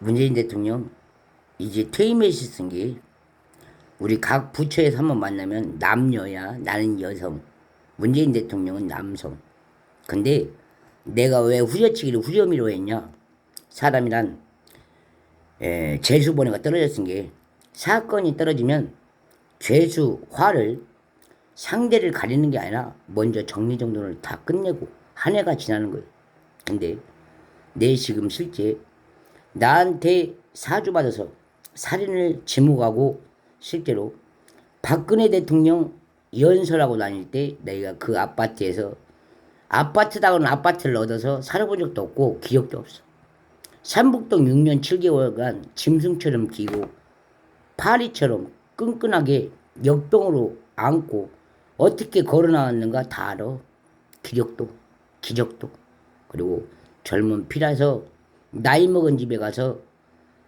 문재인 대통령 이제 퇴임메시 쓴 게 우리 각 부처에서 한번 만나면 남녀야 나는 여성, 문재인 대통령은 남성. 근데 내가 왜 후려치기를 후렴이로 했냐? 사람이란 재수번호가 떨어졌은 게 사건이 떨어지면 죄수 화를 상대를 가리는 게 아니라 먼저 정리정돈을 다 끝내고 한 해가 지나는 거예요. 근데 내 지금 실제 나한테 사주받아서 살인을 지목하고 실제로 박근혜 대통령 연설하고 다닐 때 내가 그 아파트에서 아파트다운 아파트를 얻어서 살아본 적도 없고 기억도 없어. 삼북동 6년 7개월간 짐승처럼 기고 파리처럼 끈끈하게 역병으로 안고 어떻게 걸어나왔는가 다 알아. 기력도 기적도. 그리고 젊은 피라서 나이 먹은 집에 가서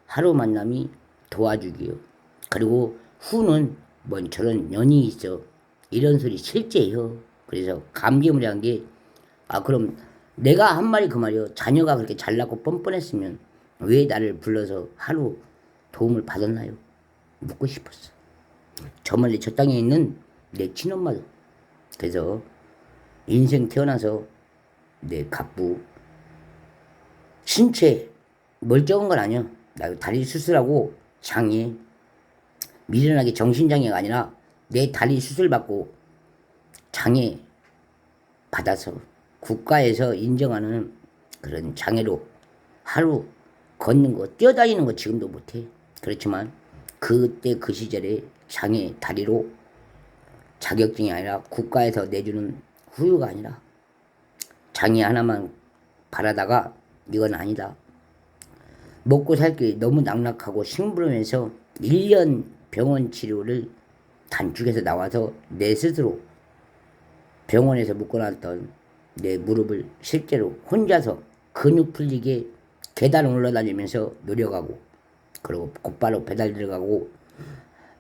하루 만남이 도와주기요. 그리고 후는 뭔 저런 년이 있어. 이런 소리 실제요. 그래서 감개무량한 게 그럼 내가 한 말이 그 말이요. 자녀가 그렇게 잘났고 뻔뻔했으면 왜 나를 불러서 하루 도움을 받았나요? 묻고 싶었어. 저 멀리 저 땅에 있는 내 친엄마도. 그래서 인생 태어나서 내 갑부 신체 멀쩡한 건 아니야. 나 다리 수술하고 장애 미련하게 정신장애가 아니라 내 다리 수술 받고 장애 받아서 국가에서 인정하는 그런 장애로 하루 걷는 거 뛰어다니는 거 지금도 못해. 그렇지만 그때 그 시절에 장애 다리로 자격증이 아니라 국가에서 내주는 후유가 아니라 장애 하나만 바라다가 이건 아니다. 먹고 살 게 너무 낙락하고 심부름해서 1년 병원 치료를 단축해서 나와서 내 스스로 병원에서 묶어놨던 내 무릎을 실제로 혼자서 근육 풀리게 계단 올라다니면서 노력하고 그리고 곧바로 배달 들어가고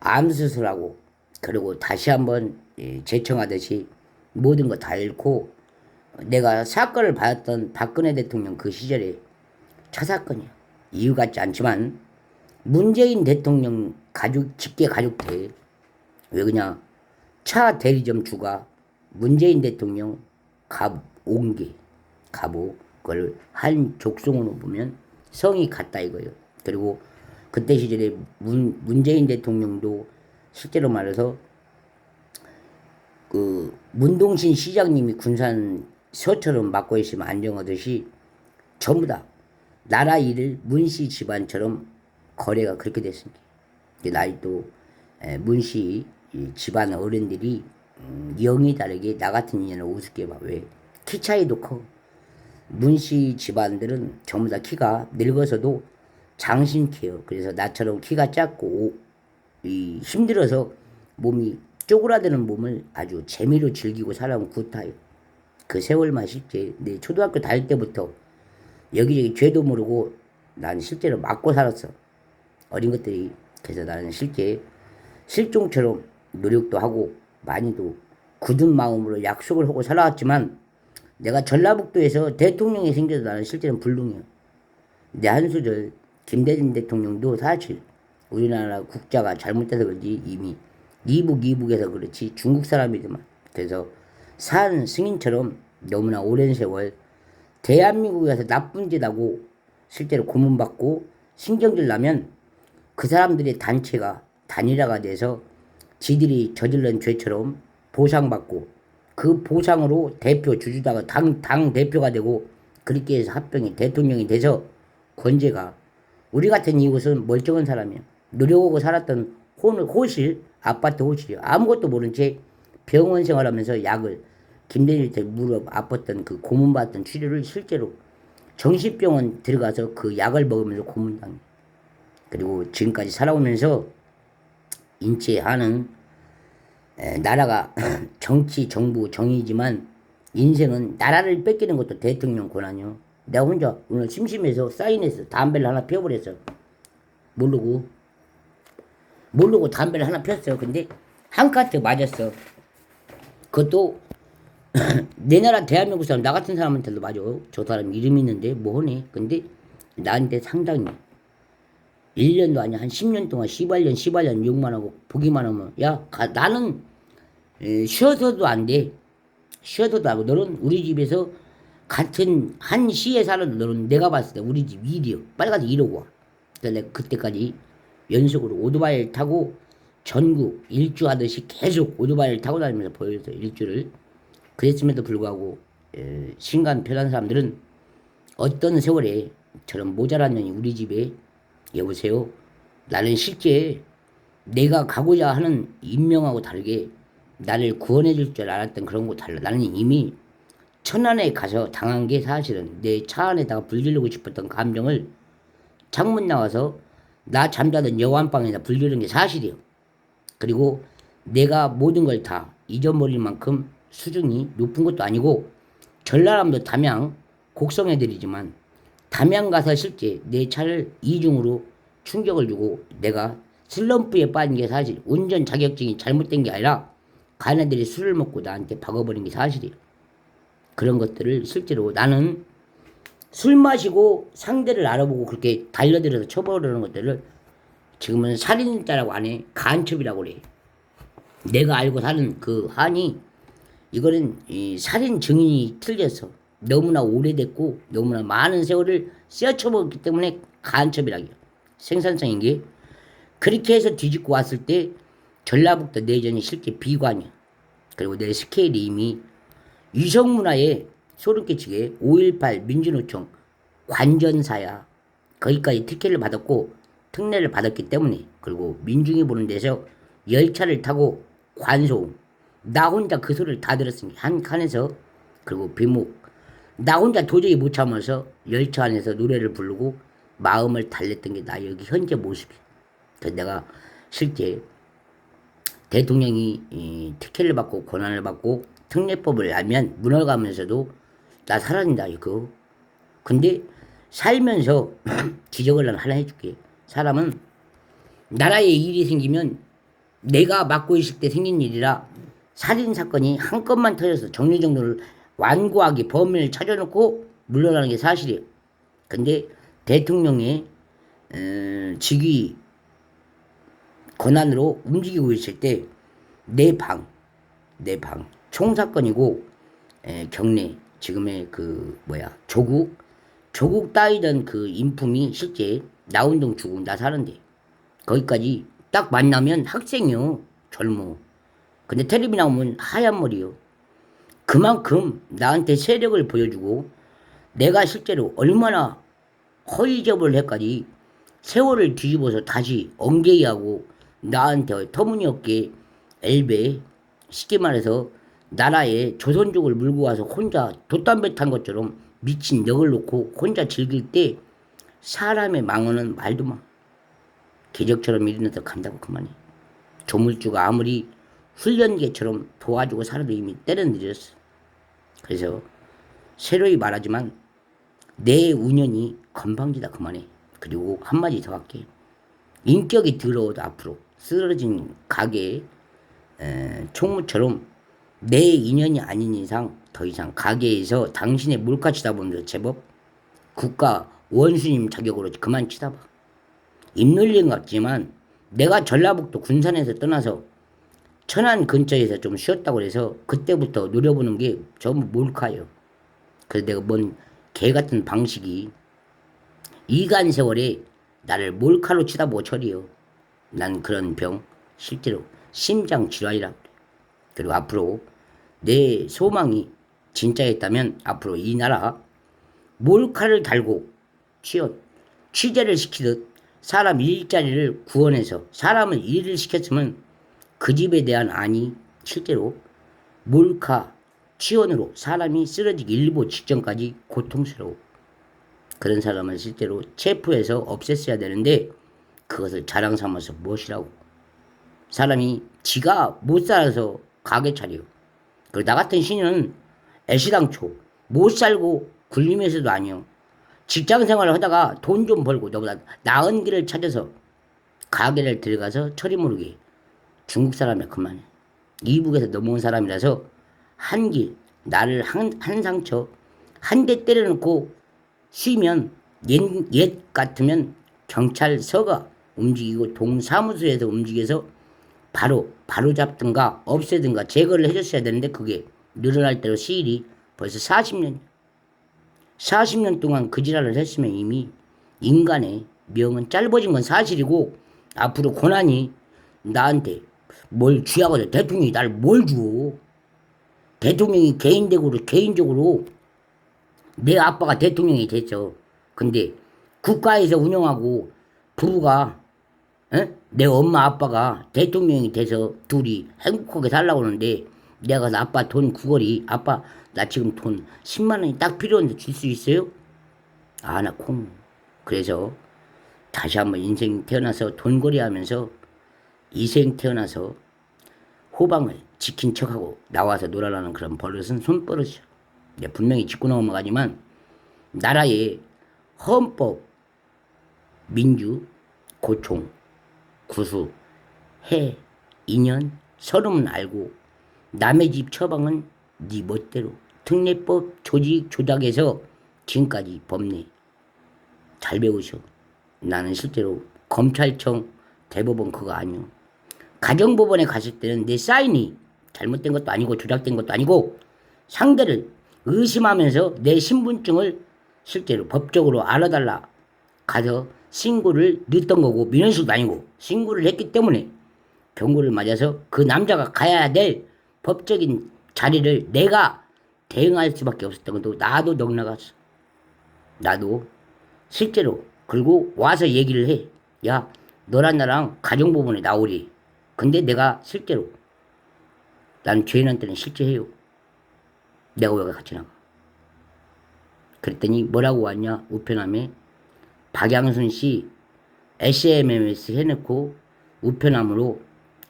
암 수술하고 그리고 다시 한번 재청하듯이 모든 거 다 잃고 내가 사건을 받았던 박근혜 대통령 그 시절에 차 사건이야. 이유 같지 않지만 문재인 대통령 가족 직계 가족대 왜 그냥 차 대리점 주가 문재인 대통령 옹계 가보 그걸 한 족속으로 보면 성이 같다 이거예요. 그리고 그때 시절에 문재인 대통령도 실제로 말해서 그 문동신 시장님이 군산 서처럼 맡고 있으면 안정하듯이 전부 다 나라 일을 문씨 집안처럼 거래가 그렇게 됐습니다. 나이 또 문씨 집안 어른들이 영이 다르게 나 같은 인연을 우습게 봐. 왜? 키 차이도 커. 문씨 집안들은 전부 다 키가 늙어서도 장신케요. 그래서 나처럼 키가 작고 힘들어서 몸이 쪼그라드는 몸을 아주 재미로 즐기고 살아온 굿타요. 그 세월만 실제 내 초등학교 다닐 때부터 여기저기 죄도 모르고 난 실제로 맞고 살았어. 어린 것들이. 그래서 나는 실제 실종처럼 노력도 하고 많이도 굳은 마음으로 약속을 하고 살아왔지만 내가 전라북도에서 대통령이 생겨서 나는 실제는 불능이야. 내 한 소절 김대중 대통령도 사실 우리나라 국자가 잘못돼서 그런지 이미 이북에서 그렇지 중국 사람이더만. 그래서 산 승인처럼 너무나 오랜 세월 대한민국에서 나쁜 짓 하고 실제로 고문받고 신경질 나면 그 사람들의 단체가 단일화가 돼서 지들이 저질른 죄처럼 보상받고 그 보상으로 대표 주주다가 당 대표가 되고 그렇게 해서 합병이 대통령이 돼서 권제가 우리 같은 이웃은 멀쩡한 사람이야. 노력하고 살았던 호실 아파트 호실이야. 아무것도 모른 채 병원 생활하면서 약을 김대중 때 무릎 아팠던 그 고문받았던 치료를 실제로 정신병원 들어가서 그 약을 먹으면서 고문당해. 그리고 지금까지 살아오면서 인체하는 나라가 정치 정부 정의지만 인생은 나라를 뺏기는 것도 대통령 권한이요. 내가 혼자 오늘 심심해서 사인해서 담배를 하나 피워버렸어. 모르고 담배를 하나 폈어. 근데 한 카트 맞았어. 그것도 내 나라 대한민국 사람 나 같은 사람한테도 맞아. 저 사람 이름 있는데 뭐 하네. 근데 나한테 상당히 1년도 아니야. 한 10년 동안 시발년 욕만 하고 보기만 하면 야 나는 쉬어서도 안 돼. 쉬어서도 하고 너는 우리 집에서 같은 한 시에 살아도 너는 내가 봤을 때 우리 집 일이요. 빨리 가서 이러고 와. 그래서 내가 그때까지 연속으로 오토바이를 타고 전국 일주하듯이 계속 오토바이를 타고 다니면서 보여줬어요. 일주를. 그랬음에도 불구하고 신간 편한 사람들은 어떤 세월에 저런 모자란 년이 우리 집에 여보세요. 나는 실제 내가 가고자 하는 인명하고 다르게 나를 구원해 줄 줄 알았던 그런 거 달라. 나는 이미 천안에 가서 당한 게 사실은 내 차 안에다가 불 지르고 싶었던 감정을 창문 나와서 나 잠자던 여관방에다 불 지른 게 사실이에요. 그리고 내가 모든 걸 다 잊어버릴 만큼 수준이 높은 것도 아니고 전라남도 담양 곡성 애들이지만 담양 가서 실제 내 차를 이중으로 충격을 주고 내가 슬럼프에 빠진 게 사실. 운전 자격증이 잘못된 게 아니라 가네들이 술을 먹고 나한테 박아버린 게 사실이에요. 그런 것들을 실제로 나는 술 마시고 상대를 알아보고 그렇게 달려들어서 쳐버리는 것들을 지금은 살인자라고 안 해. 간첩이라고 그래. 내가 알고 사는 그 한이 이거는 이 살인 증인이 틀렸어. 너무나 오래됐고 너무나 많은 세월을 씌어쳐먹었기 때문에 간첩이라고요. 생산성인 게 그렇게 해서 뒤집고 왔을 때 전라북도 내전이 실제 비관이야. 그리고 내 스케일이 이미 유성문화에 소름 끼치게 5.18 민주노총 관전사야. 거기까지 특혜를 받았고 특례를 받았기 때문에. 그리고 민중이 보는 데서 열차를 타고 관소음 나 혼자 그 소리를 다 들었으니까 한 칸에서. 그리고 비목 나 혼자 도저히 못 참아서 열차 안에서 노래를 부르고 마음을 달랬던 게 나 여기 현재 모습이야. 그래서 내가 실제 대통령이 특혜를 받고 권한을 받고 특례법을 알면 문화가면서도 나 사라진다 이거. 근데 살면서 지적을 난 하나 해줄게. 사람은 나라에 일이 생기면 내가 맡고 있을 때 생긴 일이라 살인사건이 한 건만 터져서 정리정돈을 완고하게 범인을 찾아놓고 물러나는 게 사실이에요. 근데 대통령의 직위 권한으로 움직이고 있을 때 내 방 총사건이고 경례 지금의 그 조국 따위던 그 인품이 실제 나 운동 죽음 나 사는데 거기까지 딱 만나면 학생이요. 젊어. 근데 텔레비 나오면 하얀 머리요. 그만큼 나한테 세력을 보여주고 내가 실제로 얼마나 허위적을 해까지 세월을 뒤집어서 다시 엉개이하고 나한테 터무니없게 엘베 쉽게 말해서 나라에 조선족을 물고 와서 혼자 돛담배 탄 것처럼 미친 력을 놓고 혼자 즐길 때 사람의 망언은 말도 마. 기적처럼 일어나서 간다고 그만해. 조물주가 아무리 훈련계처럼 도와주고 살아도 이미 때려 늦었어. 그래서 새로이 말하지만 내 운연이 건방지다 그만해. 그리고 한마디 더 할게. 인격이 더러워도 앞으로 쓰러진 가게의 총무처럼 내 인연이 아닌 이상 더 이상 가게에서 당신의 몰카 치다보면서 제법 국가 원수님 자격으로 그만 치다봐. 입놀림 같지만 내가 전라북도 군산에서 떠나서 천안 근처에서 좀 쉬었다고 해서 그때부터 노려보는 게 전부 몰카예요. 그래서 내가 뭔 개같은 방식이 이간 세월에 나를 몰카로 치다보고 처리해요. 난 그런 병 실제로 심장 질환이라 그래. 그리고 앞으로 내 소망이 진짜였다면 앞으로 이 나라 몰카를 달고 취재를 시키듯 사람 일자리를 구원해서 사람을 일을 시켰으면 그 집에 대한 안이 실제로 몰카 취원으로 사람이 쓰러지기 일보 직전까지 고통스러워. 그런 사람을 실제로 체포해서 없앴어야 되는데 그것을 자랑 삼아서 무엇이라고. 사람이 지가 못 살아서 가게 차려. 그리고 나 같은 신은 애시당초 못 살고 굴림에서도 아니요. 직장 생활을 하다가 돈 좀 벌고 너보다 나은 길을 찾아서 가게를 들어가서 처리 모르게 중국 사람이야 그만해. 이북에서 넘어온 사람이라서 한 길 나를 한 상처 한 대 때려놓고 쉬면 옛 같으면 경찰서가 움직이고 동사무소에서 움직여서 바로 잡든가 없애든가 제거를 해줬어야 되는데 그게 늘어날 대로 시일이 벌써 40년 동안 그 지랄을 했으면 이미 인간의 명은 짧아진 건 사실이고 앞으로 고난이 나한테 뭘 쥐하거든. 대통령이 날 뭘 줘. 대통령이 개인적으로 내 아빠가 대통령이 됐죠. 근데 국가에서 운영하고 부부가 내 엄마 아빠가 대통령이 돼서 둘이 행복하게 살라고 하는데 내가 아빠 돈 구걸이 아빠 나 지금 돈 10만 원이 딱 필요한데 줄 수 있어요? 아, 나 콩. 그래서 다시 한번 인생 태어나서 돈거리 하면서 이생 태어나서 호방을 지킨 척하고 나와서 놀아라는 그런 버릇은 손버릇이야. 분명히 짚고 넘어가지만 나라의 헌법, 민주, 고총, 구수, 해, 인연, 서름은 알고 남의 집 처방은 네 멋대로 특례법 조직 조작에서 지금까지 법례 잘 배우셔. 나는 실제로 검찰청 대법원 그거 아니오. 가정법원에 갔을 때는 내 사인이 잘못된 것도 아니고 조작된 것도 아니고 상대를 의심하면서 내 신분증을 실제로 법적으로 알아달라 가서 신고를 넣었던 거고 민원실도 아니고 신고를 했기 때문에 경고를 맞아서 그 남자가 가야 될 법적인 자리를 내가 대응할 수밖에 없었던 것도 나도 넉나갔어. 나도 실제로 그리고 와서 얘기를 해. 야, 너랑 나랑 가정법원에 나오리. 근데 내가 실제로 난 죄인한테는 실제해요. 내가 왜 같이 나가? 그랬더니 뭐라고 왔냐? 우편함에 박양순 씨 SMMS 해놓고 우편함으로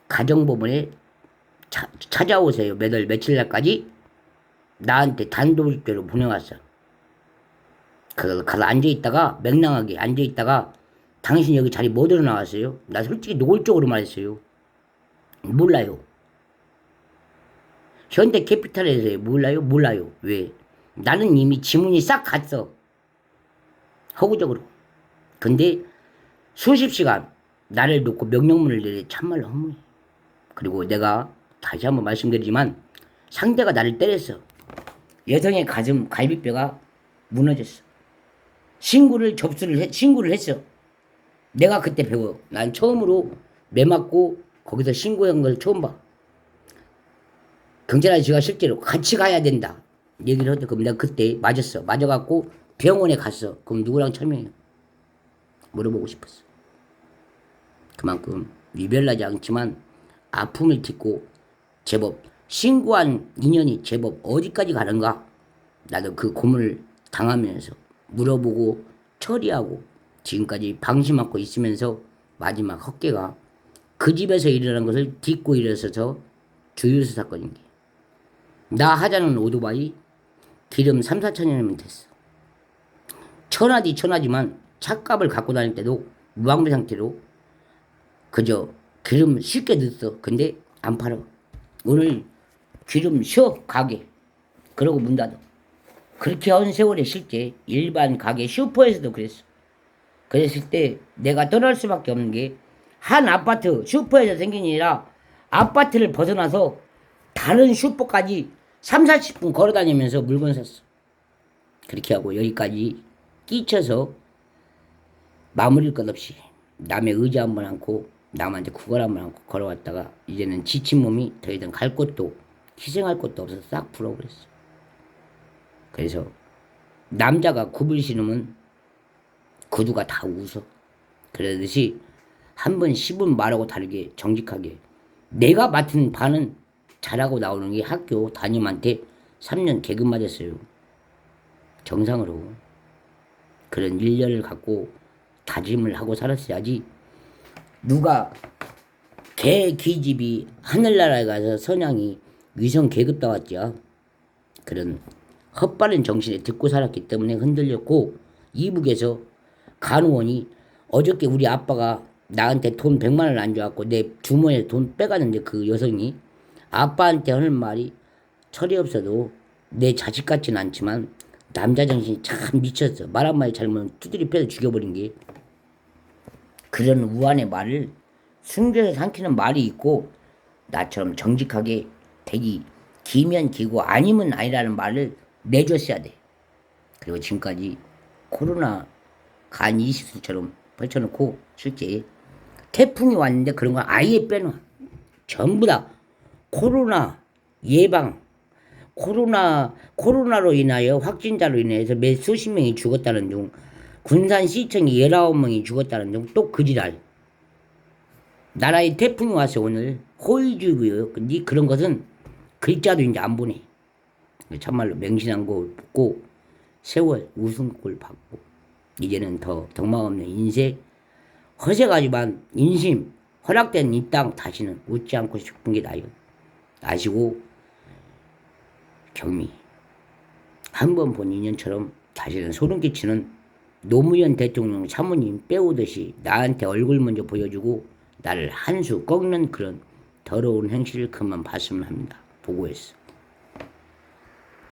가정법원에 찾아오세요. 몇 월 며칠 날까지 나한테 단도직입적으로 보내왔어. 가서 앉아있다가 맹랑하게 앉아있다가 당신 여기 자리 뭐 들어 나왔어요? 나 솔직히 노골적으로 말했어요. 몰라요. 현대캐피탈에서 몰라요. 왜? 나는 이미 지문이 싹 갔어. 허구적으로. 근데 수십 시간 나를 놓고 명령문을 내려 참말로 허무해. 그리고 내가 다시 한번 말씀드리지만 상대가 나를 때렸어. 여성의 가슴 갈비뼈가 무너졌어. 신고를 했어. 내가 그때 배워. 난 처음으로 매 맞고 거기서 신고한 걸 처음 봐. 경찰 아저씨가 실제로 같이 가야 된다 얘기를 하더니 그럼 내가 그때 맞았어. 맞아갖고 병원에 갔어. 그럼 누구랑 참여해요? 물어보고 싶었어. 그만큼 유별나지 않지만 아픔을 딛고 제법 신고한 인연이 제법 어디까지 가는가? 나도 그 고문을 당하면서 물어보고 처리하고 지금까지 방심하고 있으면서 마지막 헛개가 그 집에서 일어난 것을 딛고 일어서서 주유소 사건인 게. 나 하자는 오토바이 기름 3, 4천원이면 됐어. 천하지만 차값을 갖고 다닐 때도 무방비 상태로 그저 기름 쉽게 넣었어. 근데 안 팔아. 오늘 기름 쉬어 가게. 그러고 문 닫아. 그렇게 한 세월에 실제 일반 가게 슈퍼에서도 그랬어. 그랬을 때 내가 떠날 수밖에 없는 게 한 아파트 슈퍼에서 생긴 일이 아니라 아파트를 벗어나서 다른 슈퍼까지 3, 40분 걸어다니면서 물건 샀어. 그렇게 하고 여기까지 끼쳐서 마무리일 것 없이 남의 의지 한번 안고 남한테 구걸 한번 안고 걸어왔다가 이제는 지친 몸이 더 이상 갈 곳도 희생할 곳도 없어서 싹 불어버렸어. 그래서 남자가 굽을 신으면 구두가 다 웃어. 그러듯이 한 번 씹은 말하고 다르게 정직하게 내가 맡은 바는 잘하고 나오는 게 학교 담임한테 3년 계급 맞았어요. 정상으로. 그런 일련을 갖고 다짐을 하고 살았어야지. 누가 개 기집이 하늘나라에 가서 선양이 위성 계급 따왔죠. 그런 헛바른 정신에 듣고 살았기 때문에 흔들렸고 이북에서 간호원이 어저께 우리 아빠가 나한테 돈 100만 원을 안 줘갖고 내 주머니에 돈 빼가는데 그 여성이 아빠한테 하는 말이 철이 없어도 내 자식 같진 않지만 남자 정신이 참 미쳤어. 말 한마디 잘못 두드려 패서 죽여버린 게. 그런 우한의 말을 숨겨서 삼키는 말이 있고 나처럼 정직하게 되기 기면 기고 아니면 아니라는 말을 내줬어야 돼. 그리고 지금까지 코로나 간 이슈처럼 펼쳐놓고 실제 태풍이 왔는데 그런 걸 아예 빼놔. 전부 다 코로나 예방, 코로나로 인하여 확진자로 인해서 몇 수십 명이 죽었다는 둥, 군산시청이 19명이 죽었다는 둥, 또 그 지랄. 나라에 태풍이 와서 오늘 호의주의고요. 근데 그런 것은 글자도 이제 안 보내. 참말로 명신한 거 붙고 세월 우승골 받고 이제는 더 덕망없는 인생 허세가지만 인심 허락된 이 땅 다시는 웃지 않고 싶은 게 나요. 아시고 경미 한 번 본 인연처럼 다시는 소름 끼치는 노무현 대통령 사모님 빼오듯이 나한테 얼굴 먼저 보여주고 나를 한 수 꺾는 그런 더러운 행실을 그만 봤으면 합니다. 보고했어.